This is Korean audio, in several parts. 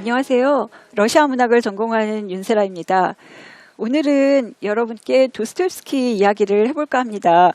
안녕하세요. 러시아 문학을 전공하는 윤세라입니다. 오늘은 여러분께 도스토옙스키 이야기를 해볼까 합니다.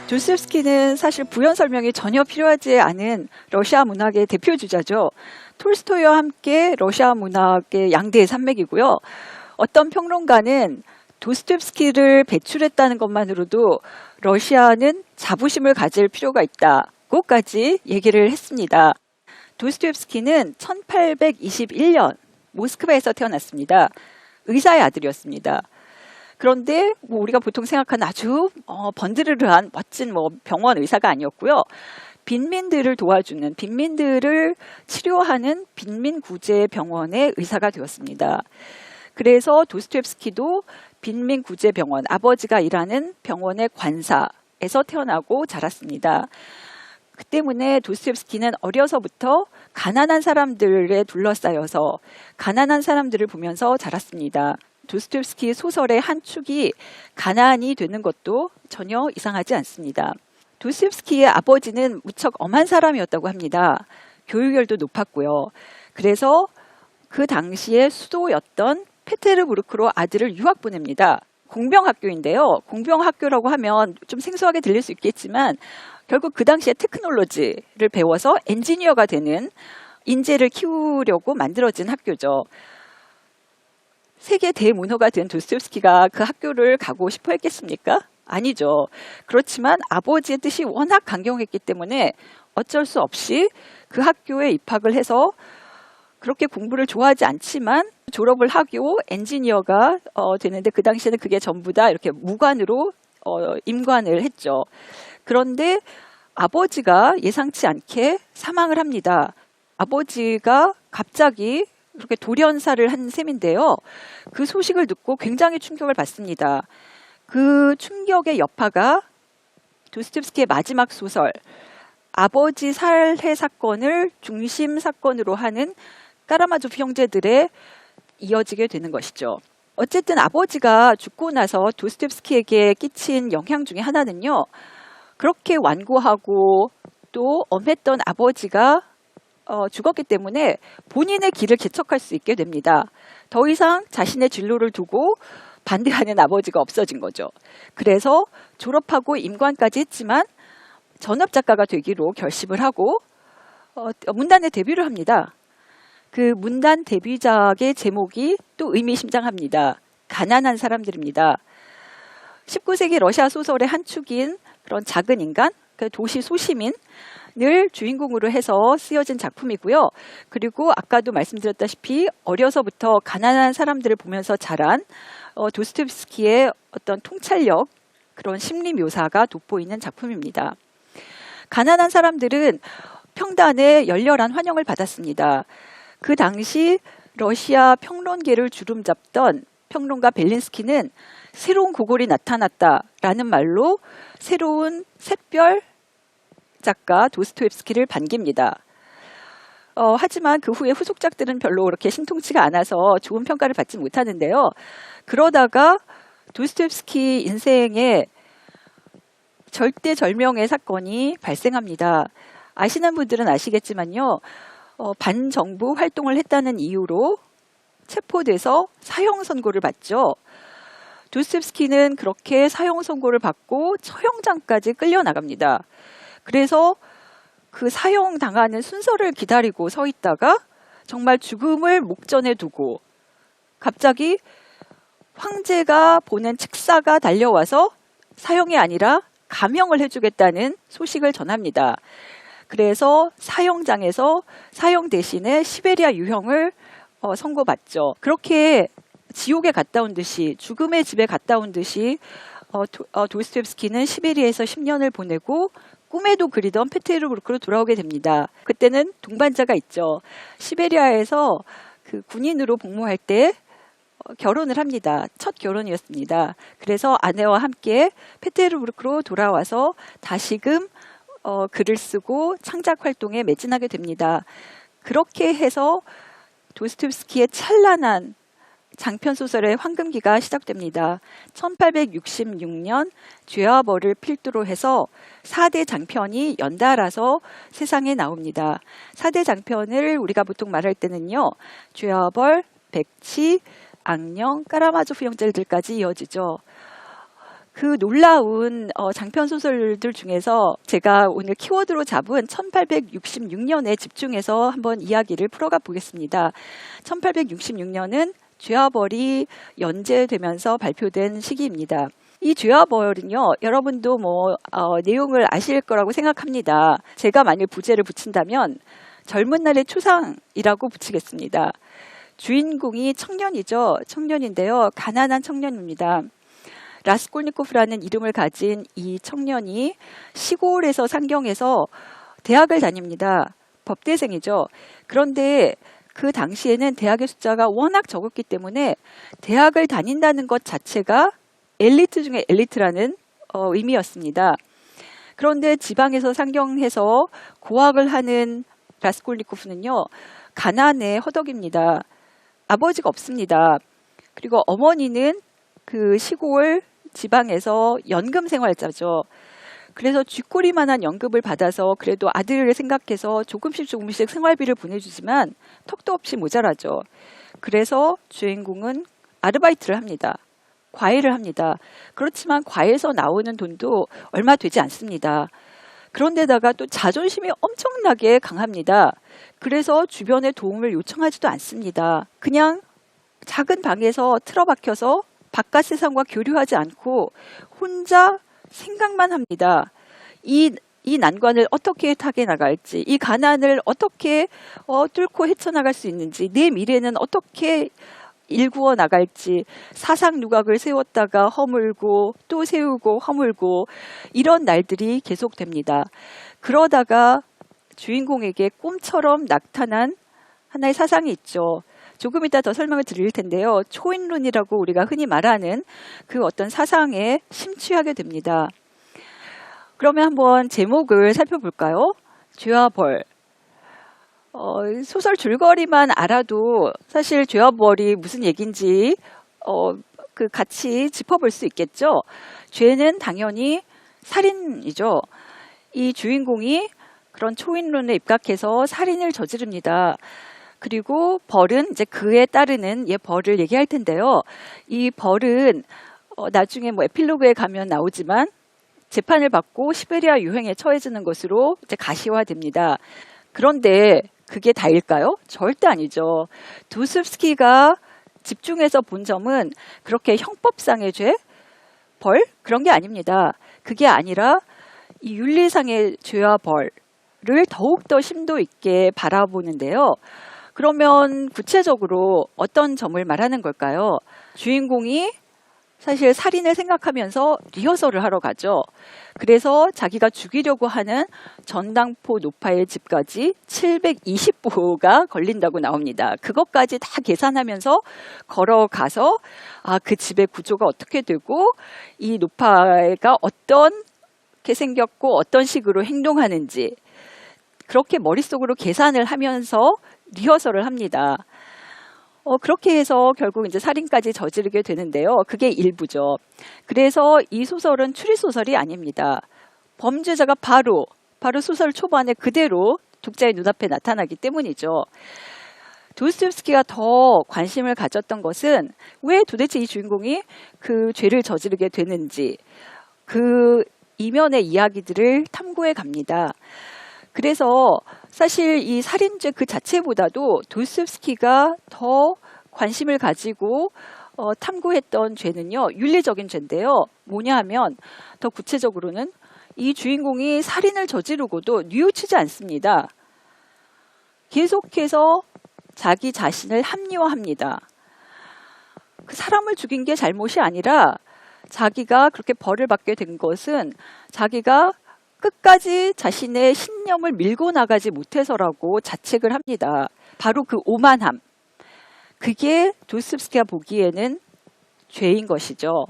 도스토옙스키는 사실 부연 설명이 전혀 필요하지 않은 러시아 문학의 대표주자죠. 톨스토이와 함께 러시아 문학의 양대의 산맥이고요. 어떤 평론가는 도스토옙스키를 배출했다는 것만으로도 러시아는 자부심을 가질 필요가 있다고까지 얘기를 했습니다. 도스토옙스키는 1821년 모스크바에서 태어났습니다. 의사의 아들이었습니다. 그런데 우리가 보통 생각하는 아주 번드르르한 멋진 병원 의사가 아니었고요. 빈민들을 도와주는, 빈민들을 치료하는 빈민구제병원의 의사가 되었습니다. 그래서 도스토옙스키도 빈민구제병원, 아버지가 일하는 병원의 관사에서 태어나고 자랐습니다. 그 때문에 도스토옙스키는 어려서부터 가난한 사람들에 둘러싸여서 가난한 사람들을 보면서 자랐습니다. 도스토옙스키 소설의 한 축이 가난이 되는 것도 전혀 이상하지 않습니다. 도스토옙스키의 아버지는 무척 엄한 사람이었다고 합니다. 교육열도 높았고요. 그래서 그 당시에 수도였던 페테르부르크로 아들을 유학 보냅니다. 공병학교인데요. 공병학교라고 하면 좀 생소하게 들릴 수 있겠지만 결국 그 당시에 테크놀로지를 배워서 엔지니어가 되는 인재를 키우려고 만들어진 학교죠. 세계 대문호가 된 도스토옙스키가 그 학교를 가고 싶어 했겠습니까? 아니죠. 그렇지만 아버지의 뜻이 워낙 강경했기 때문에 어쩔 수 없이 그 학교에 입학을 해서 그렇게 공부를 좋아하지 않지만 졸업을 하고 엔지니어가 되는데 그 당시에는 그게 전부 다 이렇게 무관으로 임관을 했죠. 그런데 아버지가 예상치 않게 사망을 합니다. 아버지가 갑자기 그렇게 돌연사를 한 셈인데요. 그 소식을 듣고 굉장히 충격을 받습니다. 그 충격의 여파가 도스토옙스키의 마지막 소설 아버지 살해 사건을 중심 사건으로 하는 까라마조프 형제들에 이어지게 되는 것이죠. 어쨌든 아버지가 죽고 나서 도스토옙스키에게 끼친 영향 중에 하나는요. 그렇게 완고하고 또 엄했던 아버지가 죽었기 때문에 본인의 길을 개척할 수 있게 됩니다. 더 이상 자신의 진로를 두고 반대하는 아버지가 없어진 거죠. 그래서 졸업하고 임관까지 했지만 전업작가가 되기로 결심을 하고 문단에 데뷔를 합니다. 그 문단 데뷔작의 제목이 또 의미심장합니다. 가난한 사람들입니다. 19세기 러시아 소설의 한 축인 그런 작은 인간, 도시 소시민을 주인공으로 해서 쓰여진 작품이고요. 그리고 아까도 말씀드렸다시피 어려서부터 가난한 사람들을 보면서 자란 도스토옙스키의 어떤 통찰력, 그런 심리 묘사가 돋보이는 작품입니다. 가난한 사람들은 평단에 열렬한 환영을 받았습니다. 그 당시 러시아 평론계를 주름잡던 평론가 벨린스키는 새로운 고골이 나타났다라는 말로 새로운 샛별 작가 도스토옙스키를 반깁니다. 하지만 그 후에 후속작들은 별로 그렇게 신통치가 않아서 좋은 평가를 받지 못하는데요. 그러다가 도스토옙스키 인생에 절대절명의 사건이 발생합니다. 아시는 분들은 아시겠지만요. 반정부 활동을 했다는 이유로 체포돼서 사형 선고를 받죠. 도스토옙스키는 그렇게 사형 선고를 받고 처형장까지 끌려나갑니다. 그래서 그 사형 당하는 순서를 기다리고 서 있다가 정말 죽음을 목전에 두고 갑자기 황제가 보낸 책사가 달려와서 사형이 아니라 감형을 해주겠다는 소식을 전합니다. 그래서 사형장에서 사형 대신에 시베리아 유형을 선고받죠. 그렇게 지옥에 갔다 온 듯이 죽음의 집에 갔다 온 듯이 도스토옙스키는 시베리아에서 10년을 보내고 꿈에도 그리던 페테르부르크로 돌아오게 됩니다. 그때는 동반자가 있죠. 시베리아에서 그 군인으로 복무할 때 결혼을 합니다. 첫 결혼이었습니다. 그래서 아내와 함께 페테르부르크로 돌아와서 다시금 글을 쓰고 창작 활동에 매진하게 됩니다. 그렇게 해서 도스토옙스키의 찬란한 장편 소설의 황금기가 시작됩니다. 1866년 죄와 벌을 필두로 해서 4대 장편이 연달아서 세상에 나옵니다. 4대 장편을 우리가 보통 말할 때는요. 죄와 벌, 백치, 악령, 까라마조프 형제들까지 이어지죠. 그 놀라운 장편 소설들 중에서 제가 오늘 키워드로 잡은 1866년에 집중해서 한번 이야기를 풀어가 보겠습니다. 1866년은 죄와 벌이 연재되면서 발표된 시기입니다. 이 죄와 벌은요, 여러분도 내용을 아실 거라고 생각합니다. 제가 만일 부제를 붙인다면 젊은 날의 추상이라고 붙이겠습니다. 주인공이 청년이죠. 청년인데요. 가난한 청년입니다. 라스콜니코프라는 이름을 가진 이 청년이 시골에서 상경해서 대학을 다닙니다. 법대생이죠. 그런데 그 당시에는 대학의 숫자가 워낙 적었기 때문에 대학을 다닌다는 것 자체가 엘리트 중에 엘리트라는 의미였습니다. 그런데 지방에서 상경해서 고학을 하는 라스콜니코프는요. 가난에 허덕입니다. 아버지가 없습니다. 그리고 어머니는 그 시골 지방에서 연금 생활자죠. 그래서 쥐꼬리만한 연금을 받아서 그래도 아들을 생각해서 조금씩 생활비를 보내주지만 턱도 없이 모자라죠. 그래서 주인공은 아르바이트를 합니다. 과외를 합니다. 그렇지만 과외에서 나오는 돈도 얼마 되지 않습니다. 그런데다가 또 자존심이 엄청나게 강합니다. 그래서 주변에 도움을 요청하지도 않습니다. 그냥 작은 방에서 틀어박혀서 바깥 세상과 교류하지 않고 혼자 생각만 합니다. 이 난관을 어떻게 타개 나갈지, 이 가난을 어떻게 뚫고 헤쳐나갈 수 있는지, 내 미래는 어떻게 일구어 나갈지, 사상 누각을 세웠다가 허물고 또 세우고 허물고 이런 날들이 계속됩니다. 그러다가 주인공에게 꿈처럼 나타난 하나의 사상이 있죠. 조금 이따 더 설명을 드릴 텐데요. 초인론이라고 우리가 흔히 말하는 그 어떤 사상에 심취하게 됩니다. 그러면 한번 제목을 살펴볼까요? 죄와 벌. 소설 줄거리만 알아도 사실 죄와 벌이 무슨 얘기인지 같이 짚어볼 수 있겠죠. 죄는 당연히 살인이죠. 이 주인공이 그런 초인론에 입각해서 살인을 저지릅니다. 그리고 벌은 이제 그에 따르는 벌을 얘기할 텐데요. 이 벌은 나중에 에필로그에 가면 나오지만 재판을 받고 시베리아 유행에 처해지는 것으로 이제 가시화됩니다. 그런데 그게 다일까요? 절대 아니죠. 도스토옙스키가 집중해서 본 점은 그렇게 형법상의 죄, 벌 그런 게 아닙니다. 그게 아니라 이 윤리상의 죄와 벌을 더욱더 심도 있게 바라보는데요. 그러면 구체적으로 어떤 점을 말하는 걸까요? 주인공이 사실 살인을 생각하면서 리허설을 하러 가죠. 그래서 자기가 죽이려고 하는 전당포 노파의 집까지 720보가 걸린다고 나옵니다. 그것까지 다 계산하면서 걸어가서 그 집의 구조가 어떻게 되고 이 노파가 어떻게 생겼고 어떤 식으로 행동하는지 그렇게 머릿속으로 계산을 하면서 리허설을 합니다. 그렇게 해서 결국 이제 살인까지 저지르게 되는데요. 그게 일부죠. 그래서 이 소설은 추리소설이 아닙니다. 범죄자가 바로 소설 초반에 그대로 독자의 눈앞에 나타나기 때문이죠. 도스토옙스키가 더 관심을 가졌던 것은 왜 도대체 이 주인공이 그 죄를 저지르게 되는지 그 이면의 이야기들을 탐구해 갑니다. 그래서 사실 이 살인죄 그 자체보다도 도스토옙스키가 더 관심을 가지고 탐구했던 죄는요. 윤리적인 죄인데요. 뭐냐 하면 더 구체적으로는 이 주인공이 살인을 저지르고도 뉘우치지 않습니다. 계속해서 자기 자신을 합리화합니다. 그 사람을 죽인 게 잘못이 아니라 자기가 그렇게 벌을 받게 된 것은 자기가 끝까지 자신의 신념을 밀고 나가지 못해서라고 자책을 합니다. 바로 그 오만함. 그게 도스토옙스키가 보기에는 죄인 것이죠.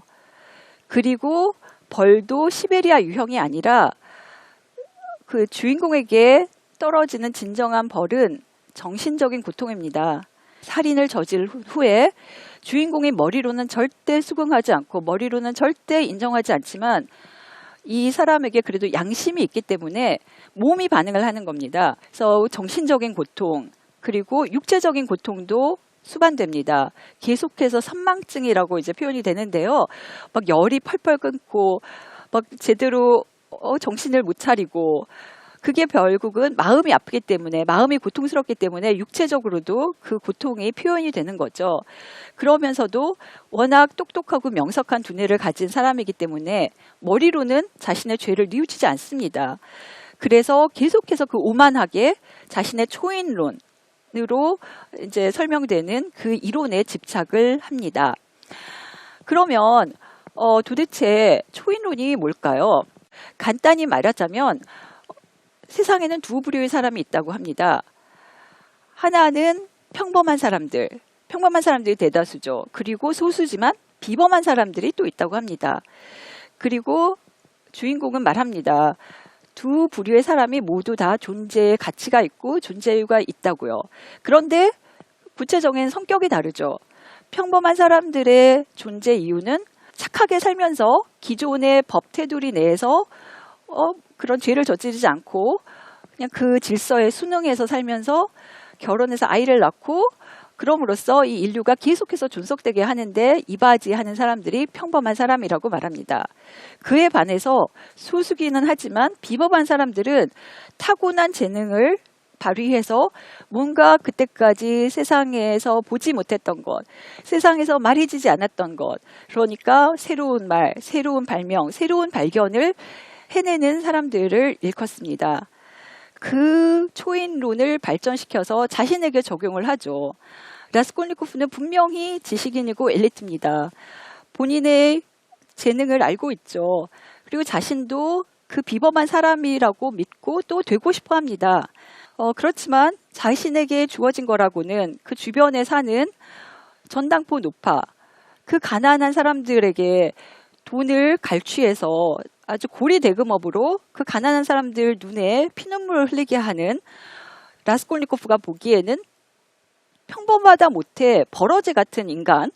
그리고 벌도 시베리아 유형이 아니라 그 주인공에게 떨어지는 진정한 벌은 정신적인 고통입니다. 살인을 저질 후에 주인공의 머리로는 절대 수긍하지 않고 머리로는 절대 인정하지 않지만 이 사람에게 그래도 양심이 있기 때문에 몸이 반응을 하는 겁니다. 그래서 정신적인 고통 그리고 육체적인 고통도 수반됩니다. 계속해서 선망증이라고 이제 표현이 되는데요. 막 열이 펄펄 끓고 막 제대로 정신을 못 차리고 그게 결국은 마음이 아프기 때문에 마음이 고통스럽기 때문에 육체적으로도 그 고통이 표현이 되는 거죠. 그러면서도 워낙 똑똑하고 명석한 두뇌를 가진 사람이기 때문에 머리로는 자신의 죄를 뉘우치지 않습니다. 그래서 계속해서 그 오만하게 자신의 초인론으로 이제 설명되는 그 이론에 집착을 합니다. 그러면 도대체 초인론이 뭘까요? 간단히 말하자면 세상에는 두 부류의 사람이 있다고 합니다. 하나는 평범한 사람들이 대다수죠. 그리고 소수지만 비범한 사람들이 또 있다고 합니다. 그리고 주인공은 말합니다. 두 부류의 사람이 모두 다 존재의 가치가 있고 존재유가 있다고요. 그런데 구체적인 성격이 다르죠. 평범한 사람들의 존재 이유는 착하게 살면서 기존의 법 테두리 내에서 그런 죄를 저지르지 않고 그냥 그 질서에 순응해서 살면서 결혼해서 아이를 낳고 그럼으로써 이 인류가 계속해서 존속되게 하는데 이바지하는 사람들이 평범한 사람이라고 말합니다. 그에 반해서 소수기는 하지만 비범한 사람들은 타고난 재능을 발휘해서 뭔가 그때까지 세상에서 보지 못했던 것, 세상에서 말해지지 않았던 것, 그러니까 새로운 말, 새로운 발명, 새로운 발견을 해내는 사람들을 일컫습니다. 그 초인론을 발전시켜서 자신에게 적용을 하죠. 라스콜니코프는 분명히 지식인이고 엘리트입니다. 본인의 재능을 알고 있죠. 그리고 자신도 그 비범한 사람이라고 믿고 또 되고 싶어 합니다. 그렇지만 자신에게 주어진 거라고는 그 주변에 사는 전당포 노파, 그 가난한 사람들에게 돈을 갈취해서 아주 고리대금업으로 그 가난한 사람들 눈에 피눈물을 흘리게 하는 라스콜니코프가 보기에는 평범하다 못해 버러지 같은 인간,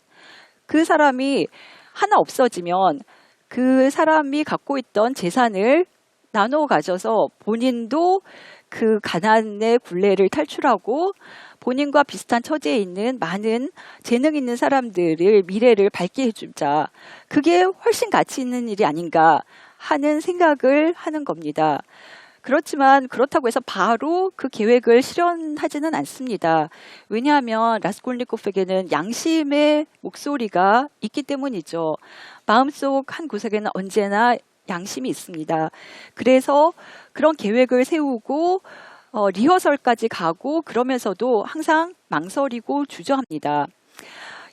그 사람이 하나 없어지면 그 사람이 갖고 있던 재산을 나눠 가져서 본인도 그 가난의 굴레를 탈출하고 본인과 비슷한 처지에 있는 많은 재능 있는 사람들을 미래를 밝게 해주자. 그게 훨씬 가치 있는 일이 아닌가 하는 생각을 하는 겁니다. 그렇지만 그렇다고 해서 바로 그 계획을 실현하지는 않습니다. 왜냐하면 라스콜니코프에게는 양심의 목소리가 있기 때문이죠. 마음속 한 구석에는 언제나 양심이 있습니다. 그래서 그런 계획을 세우고 리허설까지 가고 그러면서도 항상 망설이고 주저합니다.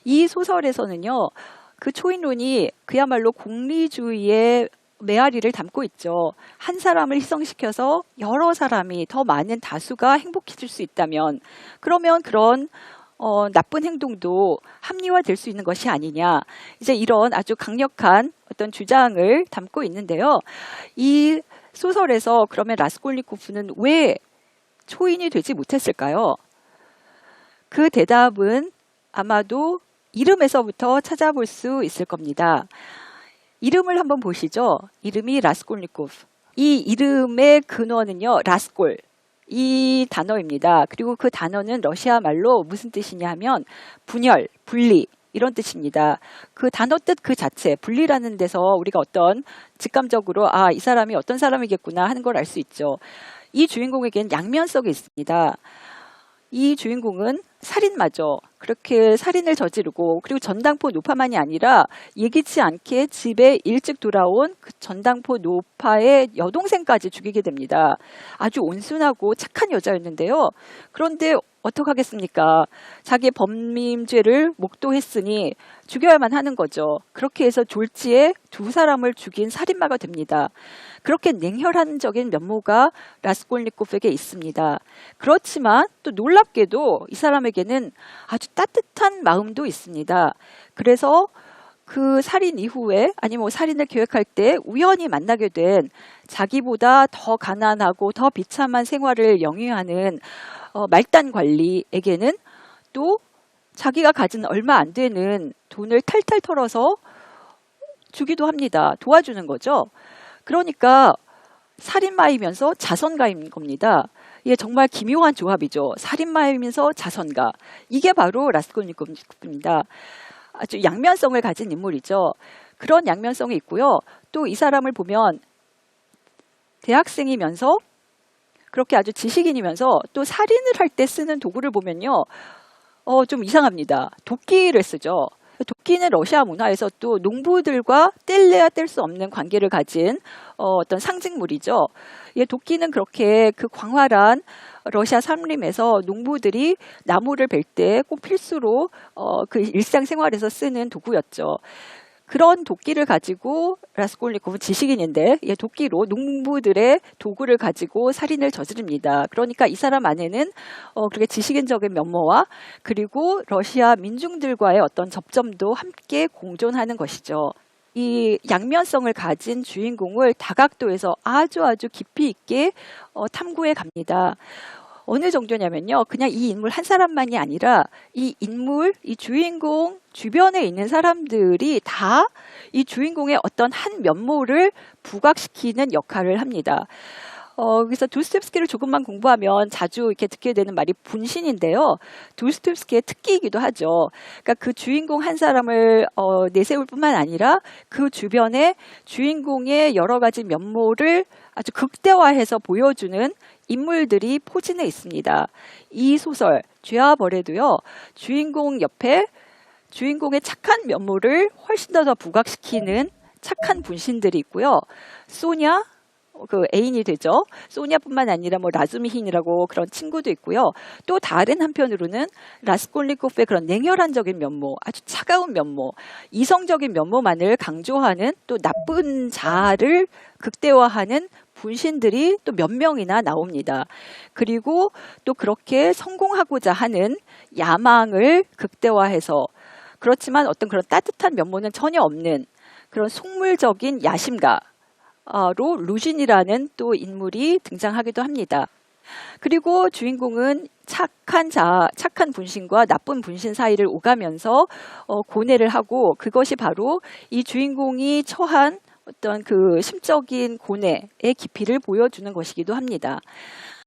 이 소설에서는요, 그 초인론이 그야말로 공리주의의 메아리를 담고 있죠. 한 사람을 희생시켜서 여러 사람이 더 많은 다수가 행복해질 수 있다면 그러면 그런 나쁜 행동도 합리화될 수 있는 것이 아니냐. 이제 이런 아주 강력한 어떤 주장을 담고 있는데요. 이 소설에서 그러면 라스콜니코프는 왜 초인이 되지 못했을까요? 그 대답은 아마도 이름에서부터 찾아볼 수 있을 겁니다. 이름을 한번 보시죠. 이름이 라스콜니코프. 이 이름의 근원은요, 라스콜. 이 단어입니다. 그리고 그 단어는 러시아 말로 무슨 뜻이냐 하면 분열, 분리 이런 뜻입니다. 그 단어 뜻 그 자체, 분리라는 데서 우리가 어떤 직감적으로 이 사람이 어떤 사람이겠구나 하는 걸 알 수 있죠. 이 주인공에게는 양면성이 있습니다. 이 주인공은 살인마죠. 그렇게 살인을 저지르고 그리고 전당포 노파만이 아니라 예기치 않게 집에 일찍 돌아온 그 전당포 노파의 여동생까지 죽이게 됩니다. 아주 온순하고 착한 여자였는데요. 그런데 어떡하겠습니까? 자기의 범죄를 목도했으니 죽여야만 하는 거죠. 그렇게 해서 졸지에 두 사람을 죽인 살인마가 됩니다. 그렇게 냉혈한적인 면모가 라스콜니코프에게 있습니다. 그렇지만 또 놀랍게도 이 사람에게는 아주 따뜻한 마음도 있습니다. 그래서 그 살인 이후에 아니면 살인을 계획할 때 우연히 만나게 된 자기보다 더 가난하고 더 비참한 생활을 영위하는 말단 관리에게는 또 자기가 가진 얼마 안 되는 돈을 탈탈 털어서 주기도 합니다. 도와주는 거죠. 그러니까 살인마이면서 자선가인 겁니다. 이게 정말 기묘한 조합이죠. 살인마이면서 자선가. 이게 바로 라스콜니코프입니다. 아주 양면성을 가진 인물이죠. 그런 양면성이 있고요. 또 이 사람을 보면 대학생이면서 그렇게 아주 지식인이면서 또 살인을 할 때 쓰는 도구를 보면요. 좀 이상합니다. 도끼를 쓰죠. 도끼는 러시아 문화에서 또 농부들과 뗄래야 뗄 수 없는 관계를 가진 어떤 상징물이죠. 예, 도끼는 그렇게 그 광활한 러시아 산림에서 농부들이 나무를 벨 때 꼭 필수로 그 일상생활에서 쓰는 도구였죠. 그런 도끼를 가지고 라스콜니코프는 지식인인데 도끼로 농부들의 도구를 가지고 살인을 저지릅니다. 그러니까 이 사람 안에는 그렇게 지식인적인 면모와 그리고 러시아 민중들과의 어떤 접점도 함께 공존하는 것이죠. 이 양면성을 가진 주인공을 다각도에서 아주 깊이 있게 탐구해 갑니다. 어느 정도냐면요. 그냥 이 인물 한 사람만이 아니라 이 인물, 이 주인공 주변에 있는 사람들이 다 이 주인공의 어떤 한 면모를 부각시키는 역할을 합니다. 그래서 도스토옙스키를 조금만 공부하면 자주 이렇게 듣게 되는 말이 분신인데요. 도스토옙스키의 특기이기도 하죠. 그러니까 그 주인공 한 사람을 내세울 뿐만 아니라 그 주변에 주인공의 여러 가지 면모를 아주 극대화해서 보여주는 인물들이 포진해 있습니다. 이 소설 죄와 벌에도요. 주인공 옆에 주인공의 착한 면모를 훨씬 더 부각시키는 착한 분신들이 있고요. 소냐 그 애인이 되죠. 소냐뿐만 아니라 뭐 라즈미힌이라고 그런 친구도 있고요. 또 다른 한편으로는 라스콜니코프의 그런 냉혈한적인 면모, 아주 차가운 면모, 이성적인 면모만을 강조하는 또 나쁜 자아를 극대화하는 분신들이 또 몇 명이나 나옵니다. 그리고 또 그렇게 성공하고자 하는 야망을 극대화해서 그렇지만 어떤 그런 따뜻한 면모는 전혀 없는 그런 속물적인 야심가 로 루진이라는 또 인물이 등장하기도 합니다. 그리고 주인공은 착한 분신과 나쁜 분신 사이를 오가면서 고뇌를 하고 그것이 바로 이 주인공이 처한 어떤 그 심적인 고뇌의 깊이를 보여주는 것이기도 합니다.